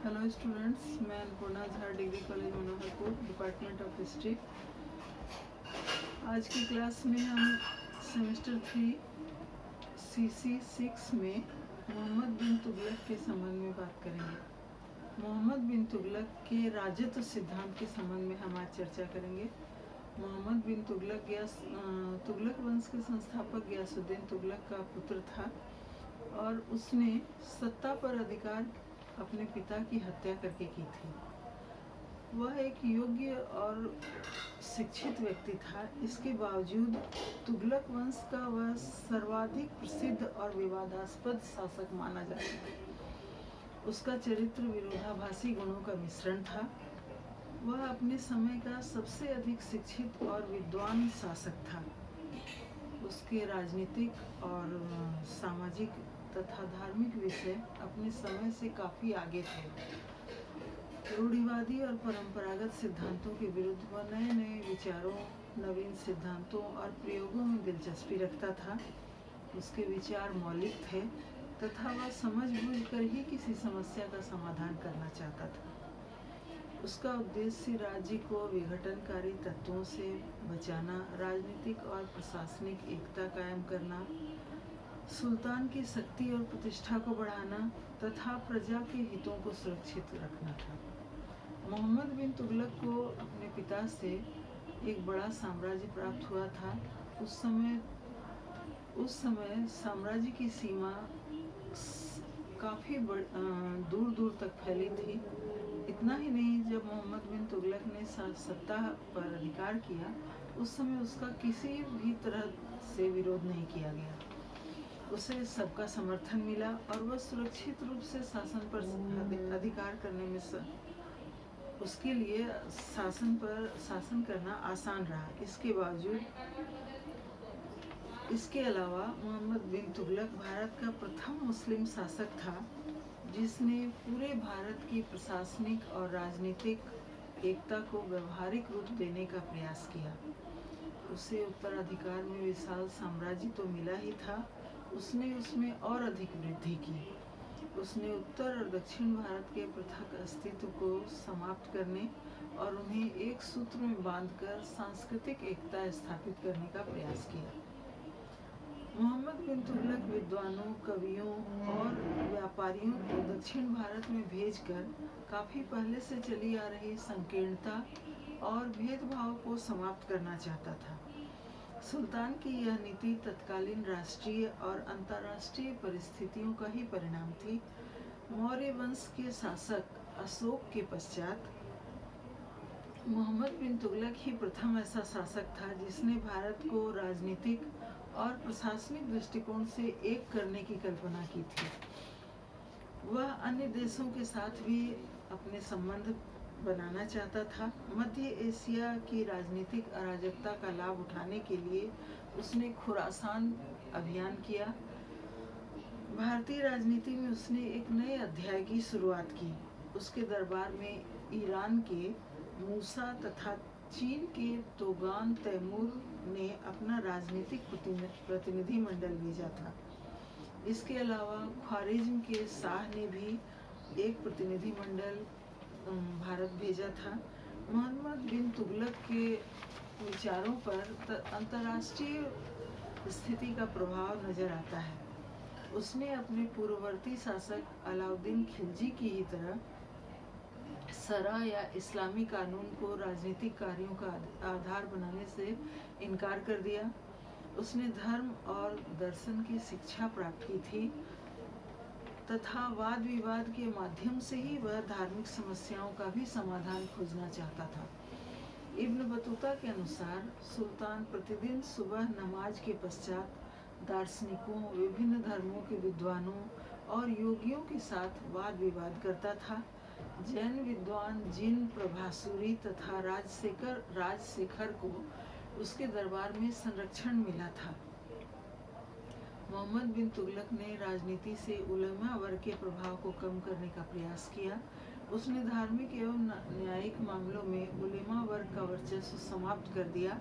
Hello students, मैं Annapurna Jha, degree college Manoharpur, department of history. आज की क्लास में हम सेमेस्टर 3 CC 6 में मोहम्मद बिन तुगलक के संबंध में बात करेंगे। मोहम्मद बिन तुगलक के राजत्व सिद्धांत के संबंध में हम आज चर्चा करेंगे। मोहम्मद बिन तुगलक तुगलक वंश के संस्थापक गयासुद्दीन तुगलक का पुत्र था और उसने सत्ता पर अधिकार अपने पिता की हत्या करके की थी। वह एक योग्य और शिक्षित व्यक्ति था। इसके बावजूद तुगलक वंश का वह सर्वाधिक प्रसिद्ध और विवादास्पद शासक माना जाता है। उसका चरित्र विरोधाभासी गुणों का मिश्रण था। वह अपने समय का सबसे अधिक शिक्षित और विद्वान शासक था। उसके राजनीतिक और सामाजिक तथा धार्मिक विषय अपने समय से काफी आगे थे। रूढ़िवादी और परंपरागत सिद्धांतों के विरुद्ध वह नए नए विचारों, नवीन सिद्धांतों और प्रयोगों में दिलचस्पी रखता था। उसके विचार मौलिक थे तथा वह समझबूझकर ही किसी समस्या का समाधान करना चाहता था। उसका उद्देश्य राज्य को विघटनकारी तत्वों से बचाना, राजनीतिक और प्रशासनिक एकता कायम करना, सुल्तान की शक्ति और प्रतिष्ठा को बढ़ाना तथा प्रजा के हितों को सुरक्षित रखना था। मोहम्मद बिन तुगलक को अपने पिता से एक बड़ा साम्राज्य प्राप्त हुआ था। उस समय साम्राज्य की सीमा काफ़ी दूर दूर तक फैली थी। इतना ही नहीं, जब मोहम्मद बिन तुगलक ने सत्ता पर अधिकार किया, उस समय उसका किसी भी तरह से विरोध नहीं किया गया। उसे सबका समर्थन मिला और वह सुरक्षित रूप से शासन पर अधिकार करने में उसके लिए शासन करना आसान रहा। इसके अलावा मोहम्मद बिन तुगलक भारत का प्रथम मुस्लिम शासक था जिसने पूरे भारत की प्रशासनिक और राजनीतिक एकता को व्यवहारिक रूप देने का प्रयास किया। उसे उत्तराधिकार में विशाल साम्राज्य तो मिला ही था, उसने उसमें और अधिक वृद्धि की। उसने उत्तर और दक्षिण भारत के पृथक अस्तित्व को समाप्त करने और उन्हें एक सूत्र में बांधकर सांस्कृतिक एकता स्थापित करने का प्रयास किया। मोहम्मद बिन तुगलक विद्वानों, कवियों और व्यापारियों को दक्षिण भारत में भेजकर काफी पहले से चली आ रही संकीर्णता और भेदभाव को समाप्त करना चाहता था। सुल्तान की यह नीति तत्कालीन राष्ट्रीय और अंतर्राष्ट्रीय परिस्थितियों का ही परिणाम थी। मौर्य वंश के शासक अशोक के पश्चात मोहम्मद बिन तुगलक ही प्रथम ऐसा शासक था जिसने भारत को राजनीतिक और प्रशासनिक दृष्टिकोण से एक करने की कल्पना की थी। वह अन्य देशों के साथ भी अपने संबंध बनाना चाहता था। मध्य एशिया की राजनीतिक अराजकता का लाभ उठाने के लिए उसने खुरासान अभियान किया। भारतीय राजनीति में उसने एक नए अध्याय की शुरुआत की। उसके दरबार में ईरान के मूसा तथा चीन के तोगान तैमूर ने अपना राजनीतिक प्रतिनिधि मंडल भेजा था। इसके अलावा ख्वारिज्म के शाह ने भी एक प्रतिनिधि मंडल भारत भेजा था। मोहम्मद बिन तुगलक के विचारों पर अंतर्राष्ट्रीय स्थिति का प्रभाव नजर आता है। उसने अपने पूर्ववर्ती शासक अलाउद्दीन खिलजी की ही तरह सरा या इस्लामी कानून को राजनीतिक कार्यों का आधार बनाने से इनकार कर दिया। उसने धर्म और दर्शन की शिक्षा प्राप्त की थी तथा वाद विवाद के माध्यम से ही वह धार्मिक समस्याओं का भी समाधान खोजना चाहता था। इब्न बतूता के अनुसार सुल्तान प्रतिदिन सुबह नमाज के पश्चात दार्शनिकों, विभिन्न धर्मों के विद्वानों और योगियों के साथ वाद विवाद करता था। जैन विद्वान जिन प्रभासुरी तथा राजशेखर को उसके दरबार में संरक्षण मिला था। मोहम्मद बिन तुगलक ने राजनीति से उलमा वर्ग के प्रभाव को कम करने का प्रयास किया। उसने धार्मिक एवं न्यायिक मामलों में उलमा वर्ग का वर्चस्व समाप्त कर दिया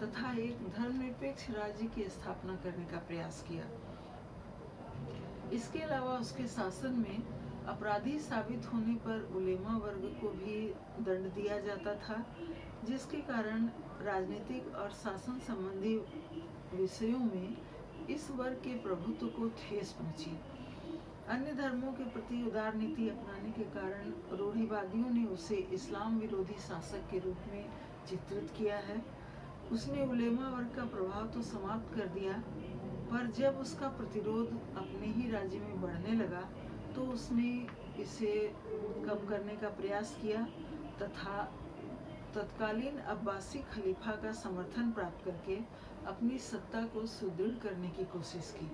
तथा एक धर्मनिरपेक्ष राज्य की स्थापना करने का प्रयास किया। इसके अलावा उसके शासन में अपराधी साबित होने पर उलेमा वर्ग को भी दंड दिया जाता था, जिसके कारण राजनीतिक और शासन संबंधी विषयों में इस वर्ग के प्रभुत्व को ठेस पहुंची। अन्य धर्मों के प्रति उदार नीति अपनाने के कारण रूढ़िवादियों ने उसे इस्लाम विरोधी शासक के रूप में चित्रित किया है। उसने उलेमा वर्ग का प्रभाव तो समाप्त कर दिया, पर जब उसका प्रतिरोध अपने ही राज्य में बढ़ने लगा तो उसने इसे कम करने का प्रयास किया तथा तत्कालीन अब्बासी खलीफा का समर्थन प्राप्त करके अपनी सत्ता को सुदृढ़ करने की कोशिश की।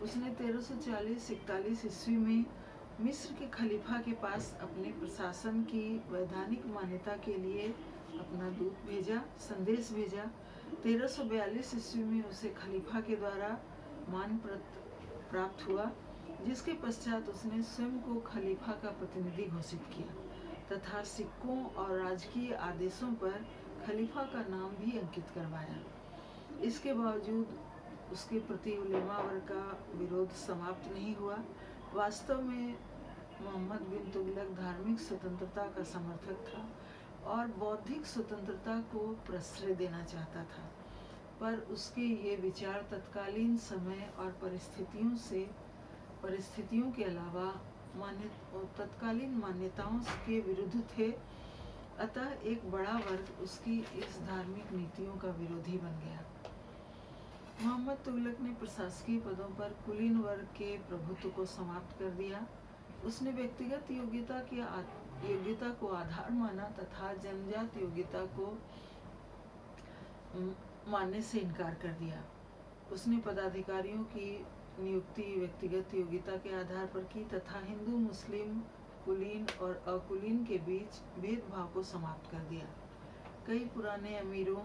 उसने 1340-41 ईस्वी में मिस्र के खलीफा के पास अपने प्रशासन की वैधानिक मान्यता के लिए अपना संदेश भेजा। 1342 ईस्वी में उसे खलीफा के द्वारा मानपत्र प्राप्त हुआ, जिसके पश्चात उसने स्वयं को खलीफा का प्रतिनिधि घोषित किया तथा सिक्कों और राजकीय आदेशों पर खलीफा का नाम भी अंकित करवाया। इसके बावजूद उसके प्रति उलेमा वर्ग का विरोध समाप्त नहीं हुआ। वास्तव में मोहम्मद बिन तुगलक धार्मिक स्वतंत्रता का समर्थक था और बौद्धिक स्वतंत्रता को प्रश्रय देना चाहता था, पर उसके ये विचार तत्कालीन समय और परिस्थितियों के अलावा तत्कालीन मान्यताओं के विरुद्ध थे। अतः एक बड़ा वर्ग उसकी इस धार्मिक नीतियों का विरोधी बन गया। मोहम्मद तुगलक ने प्रशासकीय पदों पर कुलीन वर्ग के प्रभुत्व को समाप्त कर दिया। उसने व्यक्तिगत योग्यता को आधार माना तथा जन्मजात योग्यता को मानने से इनकार कर दिया। उसने पदाधिकारियों की नियुक्ति व्यक्तिगत योग्यता के आधार पर की तथा हिंदू, मुस्लिम, कुलीन और अकुलीन के बीच भेदभाव को समाप्त कर दिया। कई पुराने अमीरों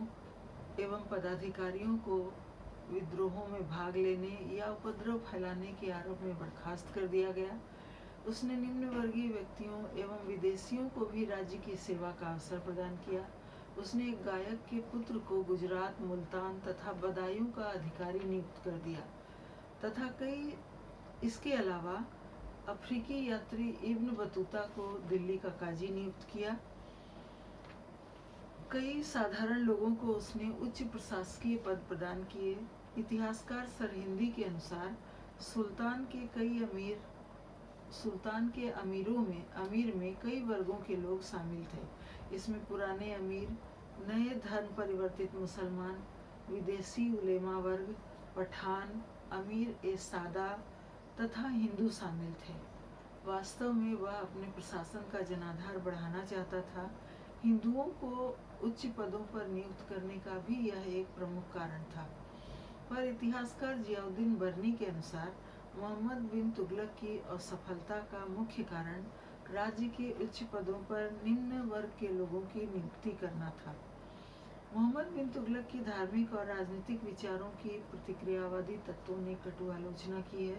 एवं पदाधिकारियों को विद्रोहों में भाग लेने या उपद्रव फैलाने के आरोप में बर्खास्त कर दिया गया। उसने निम्न वर्गीय व्यक्तियों एवं विदेशियों को भी राज्य की सेवा का अवसर प्रदान किया। उसने एक गायक के पुत्र को गुजरात, मुल्तान तथा बदायूं का अधिकारी नियुक्त कर दिया तथा इसके अलावा अफ्रीकी यात्री इब्न बतूता को दिल्ली का काजी नियुक्त किया। कई साधारण लोगों को उसने उच्च प्रशासकीय पद प्रदान किए। इतिहासकार सरहिंदी के अनुसार सुल्तान के अमीर में कई वर्गों के लोग शामिल थे। इसमें पुराने अमीर, नए धर्म परिवर्तित मुसलमान, विदेशी उलेमा वर्ग, पठान, अमीर ए सादा तथा हिंदू शामिल थे। वास्तव में वह अपने प्रशासन का जनाधार बढ़ाना चाहता था। हिंदुओं को उच्च पदों पर नियुक्त करने का भी यह एक प्रमुख कारण था। पर इतिहासकार जियाउद्दीन बर्नी के अनुसार मोहम्मद बिन तुगलक की असफलता का मुख्य कारण राज्य के उच्च पदों पर निम्न वर्ग के लोगों की नियुक्ति करना था। मोहम्मद बिन तुगलक की धार्मिक और राजनीतिक विचारों की प्रतिक्रियावादी तत्वों ने कटु आलोचना की है।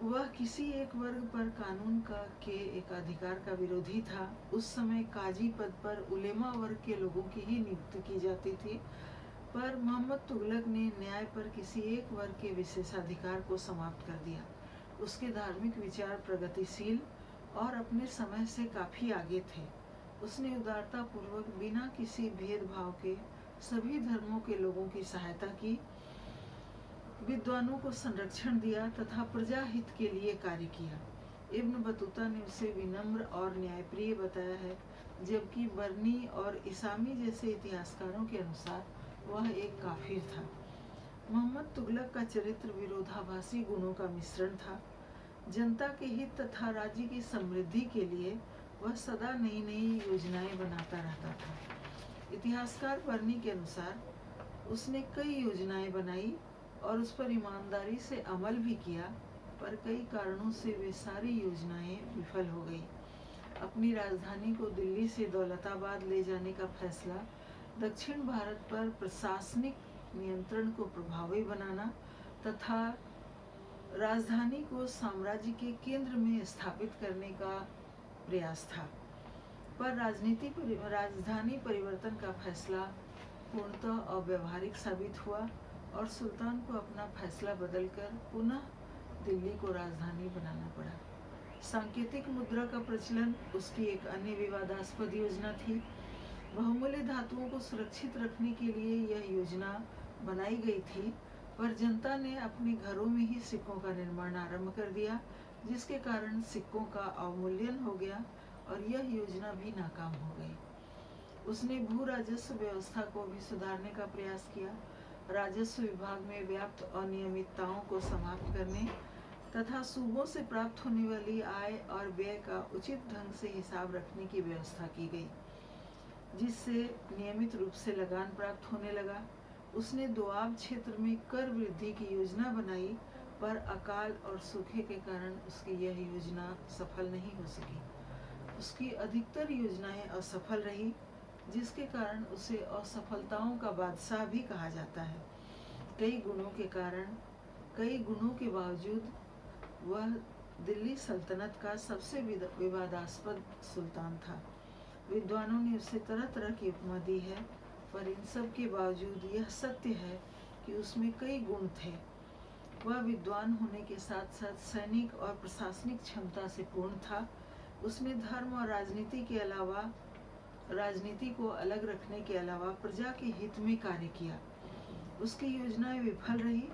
वह किसी एक वर्ग पर कानून के एक अधिकार का विरोधी था। उस समय काजी पद पर उलेमा वर्ग के लोगों की ही नियुक्ति की जाती थी, पर मोहम्मद तुगलक ने न्याय पर किसी एक वर्ग के विशेषाधिकार को समाप्त कर दिया। उसके धार्मिक विचार प्रगतिशील और अपने समय से काफी आगे थे। उसने उदारता पूर्वक बिना किसी भेदभाव के सभी धर्मों के लोगों की सहायता की, विद्वानों को संरक्षण दिया तथा प्रजा हित के लिए कार्य किया। इब्न बतूता ने उसे विनम्र और न्यायप्रिय बताया है, जबकि बर्नी और इसामी जैसे इतिहासकारों के अनुसार वह एक काफिर था। मोहम्मद तुगलक का चरित्र विरोधाभासी गुणों का मिश्रण था। जनता के हित तथा राज्य की समृद्धि के लिए वह सदा नई नई योजनाएं बनाता रहता था। इतिहासकार बर्नी के अनुसार उसने कई योजनाएं बनाई और उस पर ईमानदारी से अमल भी किया, पर कई कारणों से वे सारी योजनाएं विफल हो गई। अपनी राजधानी को दिल्ली से दौलताबाद ले जाने का फैसला, दक्षिण भारत पर प्रशासनिक नियंत्रण को प्रभावी बनाना तथा राजधानी को साम्राज्य के केंद्र में स्थापित करने का प्रयास था, पर राजधानी परिवर्तन का फैसला पूर्णतः अव्यावहारिक साबित हुआ और सुल्तान को अपना फैसला बदलकर पुनः दिल्ली को राजधानी बनाना पड़ा। सांकेतिक मुद्रा का प्रचलन उसकी एक अन्य विवादास्पद योजना थी। बहुमूल्य धातुओं को सुरक्षित रखने के लिए यह योजना बनाई गई थी, पर जनता ने अपने घरों में ही सिक्कों का निर्माण आरंभ कर दिया, जिसके कारण सिक्कों का अवमूल्यन हो गया और यह योजना भी नाकाम हो गई। उसने भू राजस्व व्यवस्था को भी सुधारने का प्रयास किया। राजस्व विभाग में व्याप्त अनियमितताओं को समाप्त करने तथा सूबों से प्राप्त होने वाली आय और व्यय का उचित ढंग से हिसाब रखने की व्यवस्था की गई, जिससे नियमित रूप से लगान प्राप्त होने लगा। उसने दोआब क्षेत्र में कर वृद्धि की योजना बनाई, पर अकाल और सूखे के कारण उसकी यह योजना सफल नहीं हो सकी। उसकी अधिकतर योजनाएं असफल रही, जिसके कारण उसे असफलताओं का बादशाह भी कहा जाता है। कई गुणों के बावजूद वह दिल्ली सल्तनत का सबसे विवादास्पद सुल्तान था। विद्वानों ने उसे तरह तरह की उपमा दी है, पर इन सब के बावजूद यह सत्य है कि उसमें कई गुण थे। वह विद्वान होने के साथ साथ सैनिक और प्रशासनिक क्षमता से पूर्ण था। उसने धर्म और राजनीति को अलग रखने के अलावा प्रजा के हित में कार्य किया। उसकी योजनाएं विफल रही,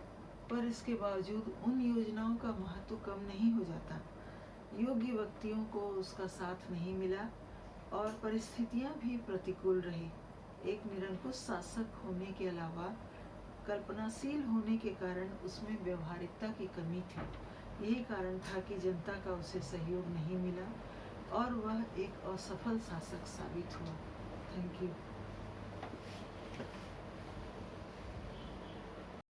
पर इसके बावजूद उन योजनाओं का महत्व कम नहीं हो जाता। योग्य व्यक्तियों को उसका साथ नहीं मिला और परिस्थितियां भी प्रतिकूल रही। एक निरंकुश शासक होने के अलावा कल्पनाशील होने के कारण उसमें व्यवहारिकता की कमी थी। यही कारण था कि जनता का उसे सहयोग नहीं मिला और वह एक असफल शासक साबित हुआ। Thank you.